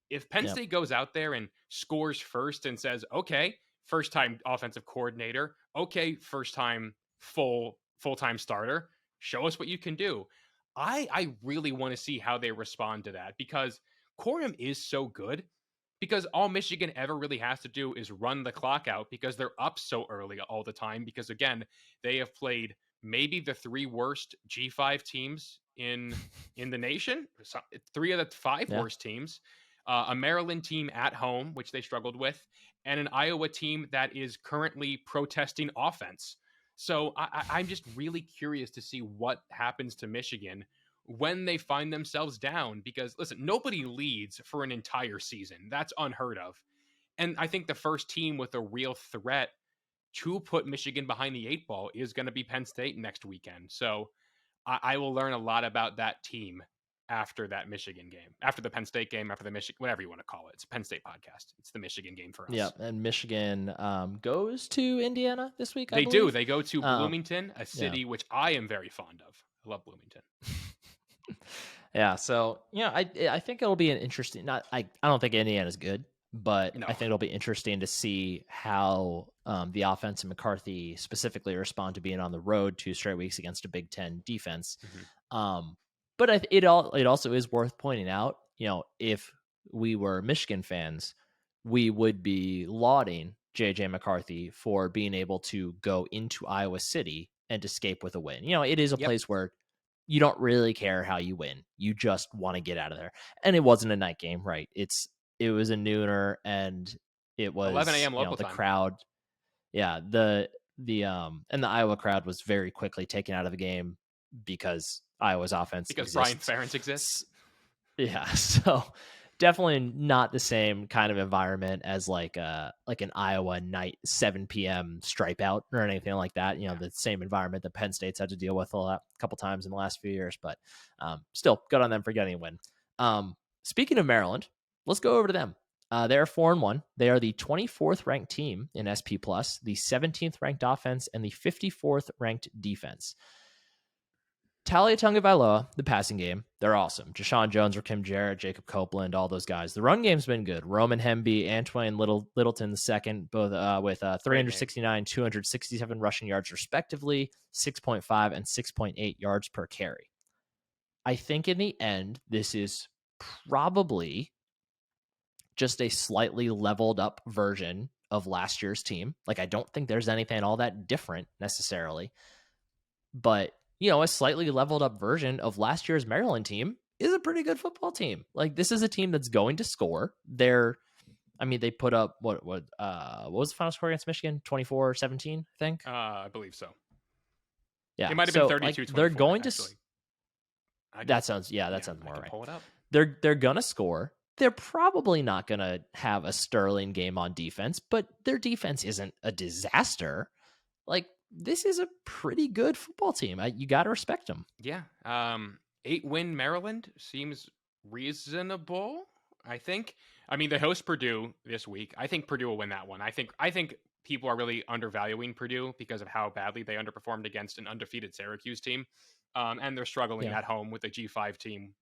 If Penn State goes out there and scores first and says, okay, first-time offensive coordinator, okay, first-time full-time starter, show us what you can do. I really want to see how they respond to that, because Corum is so good. Because all Michigan ever really has to do is run the clock out, because they're up so early all the time. Because, again, they have played maybe the 3 worst G5 teams in the nation. 3 of the 5 worst teams. A Maryland team at home, which they struggled with, and an Iowa team that is currently protesting offense. So I'm just really curious to see what happens to Michigan when they find themselves down, because listen, nobody leads for an entire season. That's unheard of. And I think the first team with a real threat to put Michigan behind the 8 ball is going to be Penn State next weekend. So I will learn a lot about that team after that Michigan game, after the Penn State game, after the Michigan, whatever you want to call it. It's a Penn State podcast. It's the Michigan game for us. Yeah, and Michigan goes to Indiana this week, They do. They go to Bloomington, a city which I am very fond of. I love Bloomington. Yeah, so I think it'll be an interesting. I don't think Indiana's good, but I think it'll be interesting to see how the offense and McCarthy specifically respond to being on the road 2 straight weeks against a Big Ten defense. Mm-hmm. But it also is worth pointing out, if we were Michigan fans, we would be lauding JJ McCarthy for being able to go into Iowa City and escape with a win. It is a place where you don't really care how you win. You just want to get out of there. And it wasn't a night game, right? It was a nooner, and it was 11 a.m. local the time. Crowd. Yeah, the and the Iowa crowd was very quickly taken out of the game because Iowa's offense exists. Brian Ferentz exists. Yeah, so definitely not the same kind of environment as like an Iowa night 7 p.m. stripe out or anything like that. The same environment that Penn State's had to deal with a couple times in the last few years, but still good on them for getting a win. Speaking of Maryland, let's go over to them. They're 4-1. They are the 24th ranked team in SP Plus, the 17th ranked offense, and the 54th ranked defense. Talia Tungavailoa, the passing game, they're awesome. Jashawn Jones, Rakim Jarrett, Jacob Copeland, all those guys. The run game's been good. Roman Hemby, Antoine Littleton the second, both with 369, 267 rushing yards respectively, 6.5 and 6.8 yards per carry. I think in the end, this is probably just a slightly leveled up version of last year's team. Like, I don't think there's anything all that different necessarily, but a slightly leveled up version of last year's Maryland team. is a pretty good football team. Like, this is a team that's going to score. They put up what was the final score against Michigan? 24-17, I think. I believe so. Yeah. It might have been 32-24. They're going to actually. That sounds more right. Pull it up. They're going to score. They're probably not going to have a sterling game on defense, but their defense isn't a disaster. Like, this is a pretty good football team. You got to respect them. Yeah. 8-win Maryland seems reasonable, I think. I mean, they host Purdue this week. I think Purdue will win that one. I think people are really undervaluing Purdue because of how badly they underperformed against an undefeated Syracuse team. And they're struggling at home with a G5 team,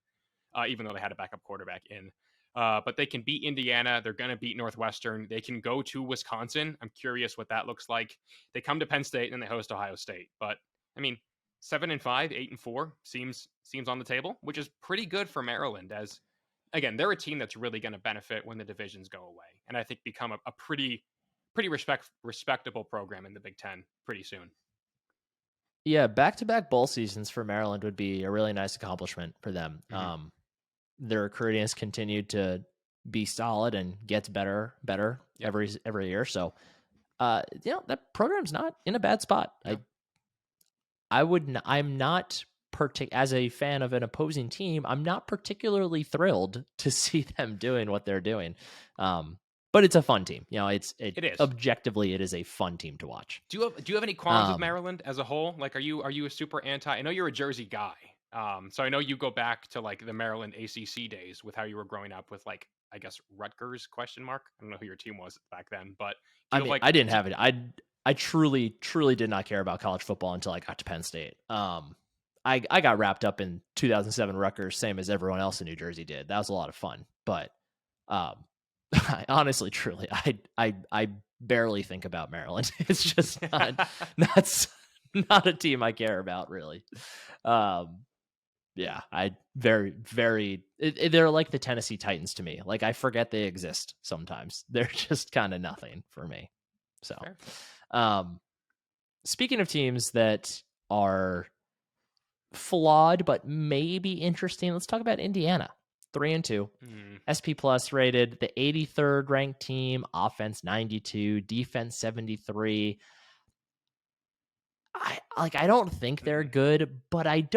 even though they had a backup quarterback in. But they can beat Indiana. They're going to beat Northwestern. They can go to Wisconsin. I'm curious what that looks like. They come to Penn State and then they host Ohio State. But, I mean, 7-5, 8-4 seems on the table, which is pretty good for Maryland, as, again, they're a team that's really going to benefit when the divisions go away. And I think become a pretty respectable program in the Big Ten pretty soon. Yeah, back-to-back bowl seasons for Maryland would be a really nice accomplishment for them. Mm-hmm. Their recruiting has continued to be solid and gets better every year. So, that program's not in a bad spot. Yeah. I'm not as a fan of an opposing team, I'm not particularly thrilled to see them doing what they're doing. But it's a fun team. It is. Objectively, it is a fun team to watch. Do you have any qualms with Maryland as a whole? Like, are you a super anti? I know you're a Jersey guy. So I know you go back to like the Maryland ACC days with how you were growing up with, like, I guess Rutgers ? I don't know who your team was back then, but I didn't have it. I truly did not care about college football until I got to Penn State. I got wrapped up in 2007 Rutgers, same as everyone else in New Jersey did. That was a lot of fun, but I honestly, truly, I barely think about Maryland. It's just that's not a team I care about, really. Yeah, they're like the Tennessee Titans to me. Like, I forget they exist sometimes. They're just kind of nothing for me. So, speaking of teams that are flawed but maybe interesting, let's talk about Indiana. 3-2, SP plus rated, the 83rd ranked team, offense 92, defense 73. I don't think they're good, but I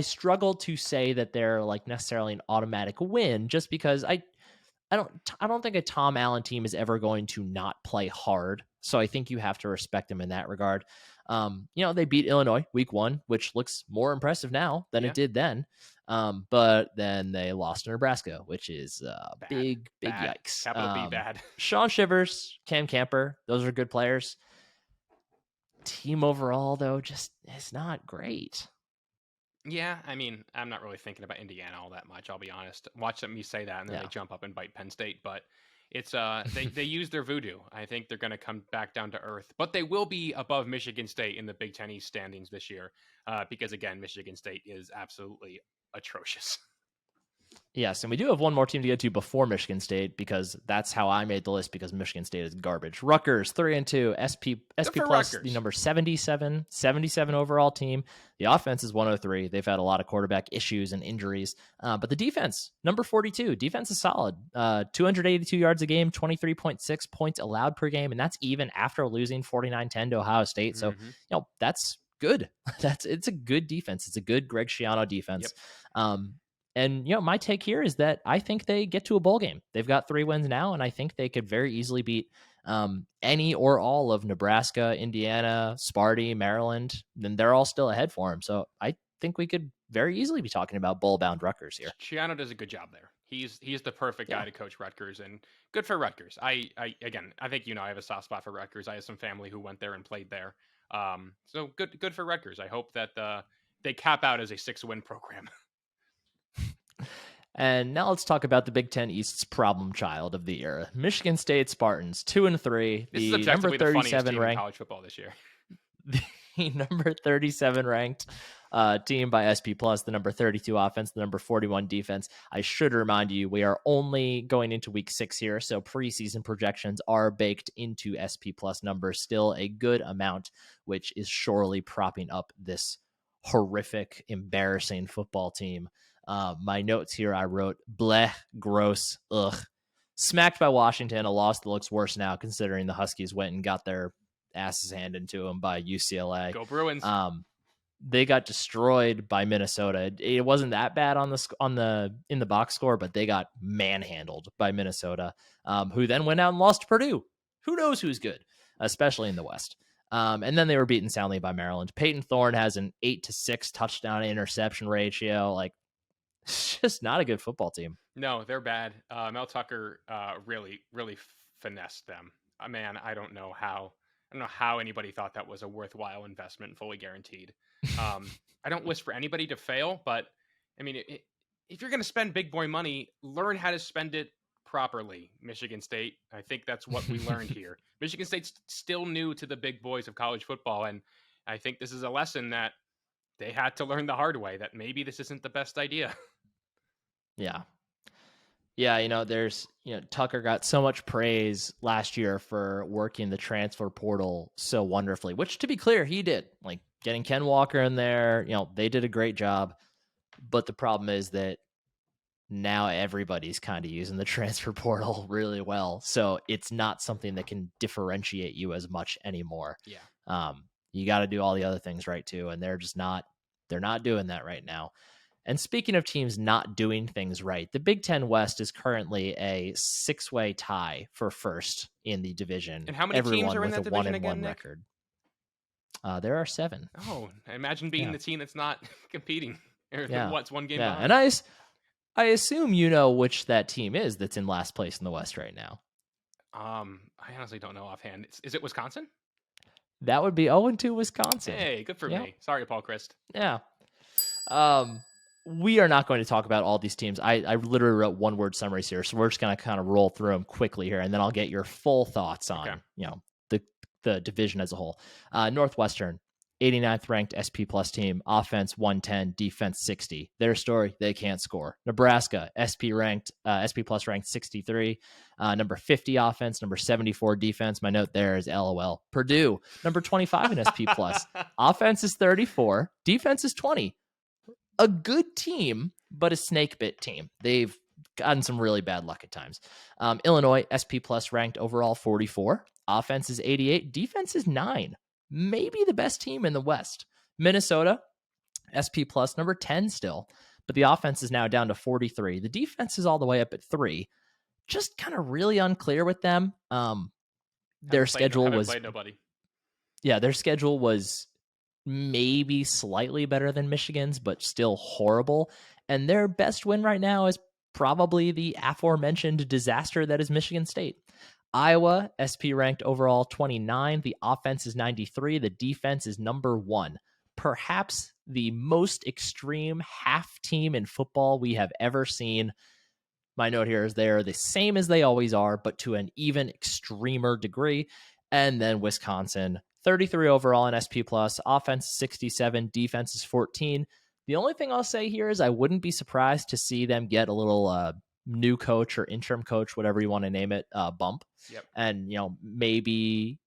struggle to say that they're like necessarily an automatic win, just because I don't think a Tom Allen team is ever going to not play hard. So I think you have to respect them in that regard. They beat Illinois week 1, which looks more impressive now than it did then. But then they lost to Nebraska, which is big yikes. Capital B bad. Sean Shivers, Cam Camper, those are good players. Team overall, though, just is not great. Yeah, I mean, I'm not really thinking about Indiana all that much, I'll be honest. Watch me say that, and then they jump up and bite Penn State. But it's they use their voodoo. I think they're going to come back down to earth. But they will be above Michigan State in the Big Ten East standings this year because, again, Michigan State is absolutely atrocious. Yes, and we do have one more team to get to before Michigan State, because that's how I made the list, because Michigan State is garbage. Rutgers, 3-2, SP plus, the number 77 overall team. The offense is 103. They've had a lot of quarterback issues and injuries, but the defense, number 42. Defense is solid. 282 yards a game, 23.6 points allowed per game, and that's even after losing 49-10 to Ohio State. So, that's good. It's a good defense. It's a good Greg Schiano defense. Yep. And, my take here is that I think they get to a bowl game. They've got 3 wins now, and I think they could very easily beat any or all of Nebraska, Indiana, Sparty, Maryland. Then they're all still ahead for them. So I think we could very easily be talking about bowl-bound Rutgers here. Schiano does a good job there. He's the perfect guy to coach Rutgers, and good for Rutgers. I think I have a soft spot for Rutgers. I have some family who went there and played there. So good for Rutgers. I hope that they cap out as a 6-win program. And now let's talk about the Big Ten East's problem child of the year, Michigan State Spartans, 2-3. This is objectively the funniest team in college football this year. The number 37 ranked team by SP plus, the number 32 offense, the number 41 defense. I should remind you, we are only going into week 6 here, so preseason projections are baked into SP plus numbers, still a good amount, which is surely propping up this horrific, embarrassing football team. My notes here, I wrote, bleh, gross, ugh. Smacked by Washington, a loss that looks worse now considering the Huskies went and got their asses handed to them by UCLA. Go Bruins. They got destroyed by Minnesota. It wasn't that bad in the box score, but they got manhandled by Minnesota, who then went out and lost to Purdue. Who knows who's good, especially in the West. And then they were beaten soundly by Maryland. Peyton Thorne has an 8-6 touchdown interception ratio. Like, it's just not a good football team. No, they're bad. Mel Tucker really finessed them. Man, I don't know how anybody thought that was a worthwhile investment, fully guaranteed. I don't wish for anybody to fail, but I mean, if you're going to spend big boy money, learn how to spend it properly. Michigan State, I think that's what we learned here. Michigan State's still new to the big boys of college football, and I think this is a lesson that they had to learn the hard way, that maybe this isn't the best idea. Yeah, Tucker got so much praise last year for working the transfer portal so wonderfully, which, to be clear, he did. Like, getting Ken Walker in there, they did a great job. But the problem is that now everybody's kind of using the transfer portal really well. So it's not something that can differentiate you as much anymore. Yeah. You got to do all the other things right too. And they're not doing that right now. And speaking of teams not doing things right, the Big Ten West is currently a 6-way tie for first in the division. And how many teams are in that division again, Nick? Record. There are 7. Oh, imagine being the team that's not competing. What's one game behind? And I assume you know which that team is that's in last place in the West right now. I honestly don't know offhand. Is it Wisconsin? That would be 0-2 Wisconsin. Hey, good for me. Sorry, Paul Christ. Yeah. We are not going to talk about all these teams. I literally wrote one-word summaries here, so we're just going to kind of roll through them quickly here, and then I'll get your full thoughts on the division as a whole. Northwestern, 89th ranked SP Plus team, offense 110, defense 60. Their story, they can't score. Nebraska, SP Plus ranked 63, number 50 offense, number 74 defense. My note there is LOL. Purdue, number 25 in SP Plus, offense is 34, defense is 20. A good team, but a snake bit team. They've gotten some really bad luck at times. Illinois, SP Plus ranked overall 44. Offense is 88. Defense is 9. Maybe the best team in the West. Minnesota, SP Plus number 10 still, but the offense is now down to 43. The defense is all the way up at 3. Just kind of really unclear with them. Their schedule was maybe slightly better than Michigan's, but still horrible. And their best win right now is probably the aforementioned disaster that is Michigan State. Iowa, SP ranked overall 29. The offense is 93. The defense is number 1. Perhaps the most extreme half team in football we have ever seen. My note here is they're the same as they always are, but to an even extremer degree. And then Wisconsin, 33 overall in SP Plus, offense 67, defense is 14. The only thing I'll say here is I wouldn't be surprised to see them get a little new coach or interim coach, whatever you want to name it, bump. Yep. And, maybe,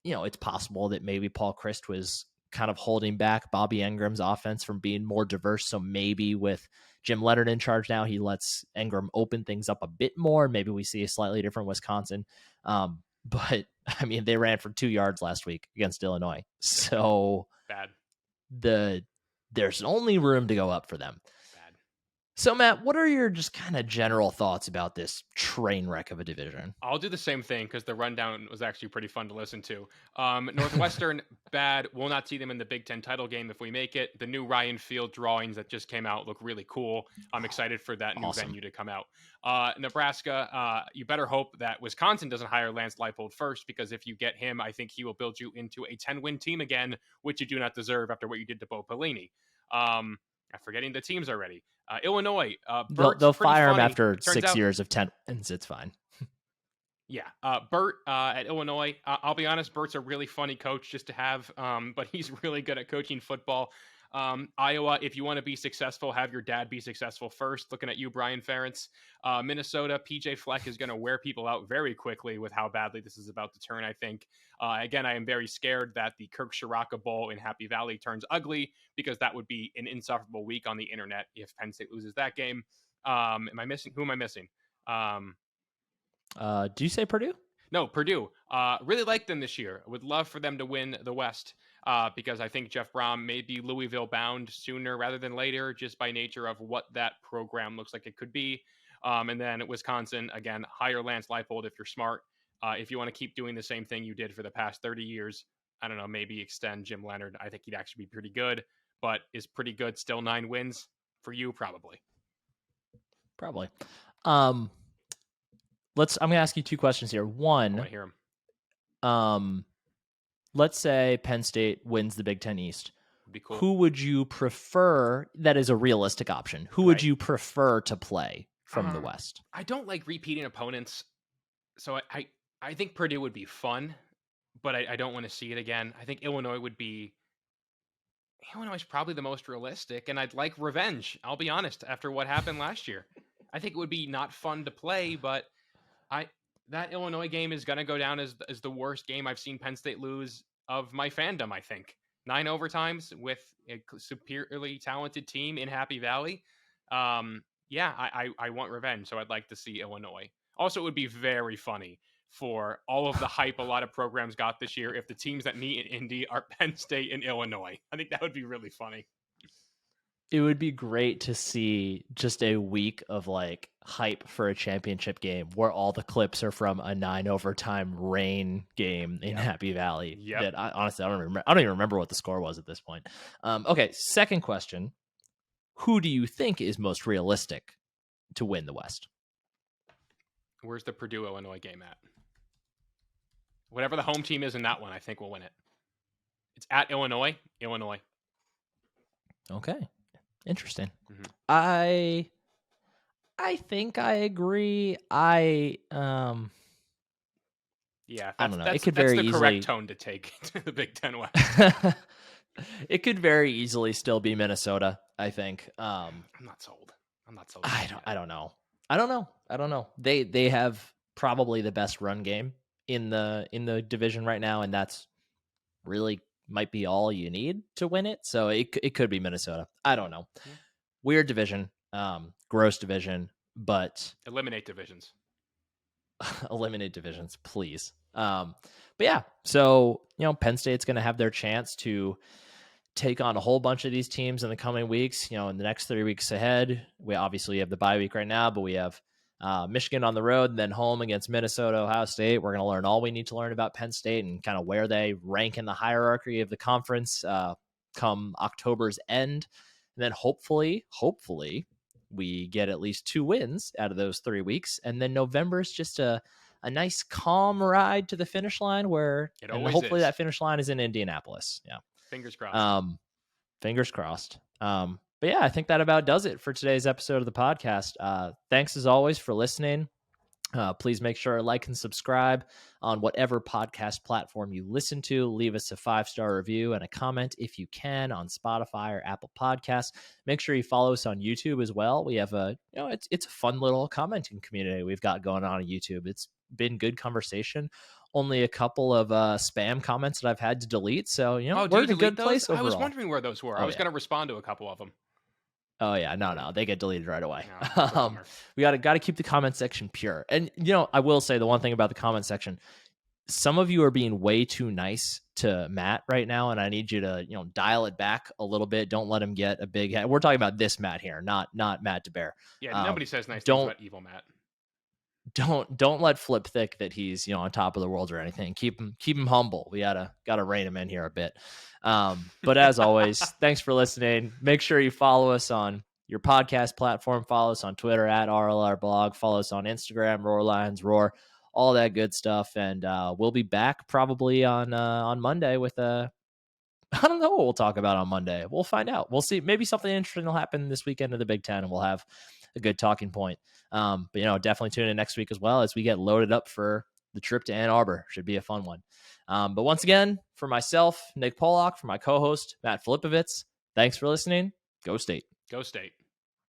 it's possible that maybe Paul Christ was kind of holding back Bobby Engram's offense from being more diverse. So maybe with Jim Leonard in charge now, he lets Engram open things up a bit more. Maybe we see a slightly different Wisconsin. But I mean, they ran for 2 yards last week against Illinois. So bad. There's only room to go up for them. So, Matt, what are your just kind of general thoughts about this train wreck of a division? I'll do the same thing because the rundown was actually pretty fun to listen to. Northwestern, bad. We'll not see them in the Big Ten title game if we make it. The new Ryan Field drawings that just came out look really cool. I'm excited for that new venue to come out. Nebraska, you better hope that Wisconsin doesn't hire Lance Leipold first, because if you get him, I think he will build you into a 10-win team again, which you do not deserve after what you did to Bo Pelini. I'm forgetting the teams already. Illinois, they'll fire him after 6 years of 10 wins. It's fine. Yeah. Bert at Illinois, I'll be honest, Bert's a really funny coach just to have, but he's really good at coaching football. Iowa, if you want to be successful, have your dad be successful first. Looking at you, Brian Ferentz. Minnesota, PJ Fleck is going to wear people out very quickly with how badly this is about to turn, I think. Again, I am very scared that the Kirk Shiraka Bowl in Happy Valley turns ugly, because that would be an insufferable week on the internet if Penn State loses that game. Am I missing? Who am I missing? Do you say Purdue? No, Purdue. Really like them this year. Would love for them to win the West, because I think Jeff Brom may be Louisville bound sooner rather than later, just by nature of what that program looks like it could be. And then Wisconsin, again, hire Lance Leipold if you're smart. If you want to keep doing the same thing you did for the past 30 years, I don't know, maybe extend Jim Leonard. I think he'd actually be pretty good, but is pretty good still 9 wins for you? Probably. I'm going to ask you 2 questions here. One, I want to hear him. Let's say Penn State wins the Big Ten East. Would be cool. Who would you prefer? That is a realistic option. Who would you prefer to play from the West? I don't like repeating opponents, so I think Purdue would be fun, but I don't want to see it again. I think Illinois is probably the most realistic, and I'd like revenge. I'll be honest, after what happened last year. I think it would be not fun to play, but that Illinois game is going to go down as the worst game I've seen Penn State lose of my fandom, I think. 9 overtimes with a superiorly talented team in Happy Valley. I want revenge, so I'd like to see Illinois. Also, it would be very funny for all of the hype a lot of programs got this year if the teams that meet in Indy are Penn State and Illinois. I think that would be really funny. It would be great to see just a week of like hype for a championship game where all the clips are from a 9 overtime rain game in Happy Valley. Yep. That honestly, I don't even remember what the score was at this point. Okay. Second question. Who do you think is most realistic to win the West? Where's the Purdue Illinois game at? Whatever the home team is in that one, I think we'll win it. It's at Illinois. Okay. Interesting. Mm-hmm. I think I agree. I don't know. It could very easily correct tone to take to the Big Ten West. It could very easily still be Minnesota, I think. I'm not sold. I don't know. They have probably the best run game in the division right now, and that's really might be all you need to win it. So it could be Minnesota. I don't know. Yeah. Weird division, gross division, but eliminate divisions. Eliminate divisions, please. But yeah, so Penn State's going to have their chance to take on a whole bunch of these teams in the coming weeks. In the next 3 weeks ahead, we obviously have the bye week right now, but we have Michigan on the road and then home against Minnesota, Ohio State. We're going to learn all we need to learn about Penn State and kind of where they rank in the hierarchy of the conference come October's end. And then hopefully we get at least 2 wins out of those 3 weeks. And then November is just a nice calm ride to the finish line where hopefully that finish line is in Indianapolis. Yeah. Fingers crossed. Fingers crossed. But yeah, I think that about does it for today's episode of the podcast. Thanks as always for listening. Please make sure to like and subscribe on whatever podcast platform you listen to. Leave us a 5-star review and a comment if you can on Spotify or Apple Podcasts. Make sure you follow us on YouTube as well. We have it's a fun little commenting community we've got going on YouTube. It's been good conversation. Only a couple of spam comments that I've had to delete. So, we're in a good place overall. I was wondering where those were. I was going to respond to a couple of them. Oh yeah, no, they get deleted right away. No, we got to keep the comment section pure. And I will say the one thing about the comment section, some of you are being way too nice to Matt right now, and I need you to dial it back a little bit. Don't let him get a big head. We're talking about this Matt here, not Matt DeBear. Yeah, nobody says nice things about evil Matt. Don't let Flip think that he's on top of the world or anything. Keep him humble. We gotta rein him in here a bit. But as always, thanks for listening. Make sure you follow us on your podcast platform. Follow us on Twitter at RLR Blog. Follow us on Instagram, Roar Lions Roar, all that good stuff. And we'll be back probably on Monday with I don't know what we'll talk about on Monday. We'll find out. We'll see. Maybe something interesting will happen this weekend of the Big Ten, and we'll have a good talking point. But definitely tune in next week as well as we get loaded up for the trip to Ann Arbor. Should be a fun one. But once again, for myself, Nick Pollock, for my co-host, Matt Filipovitz, Thanks for listening. Go State. Go State.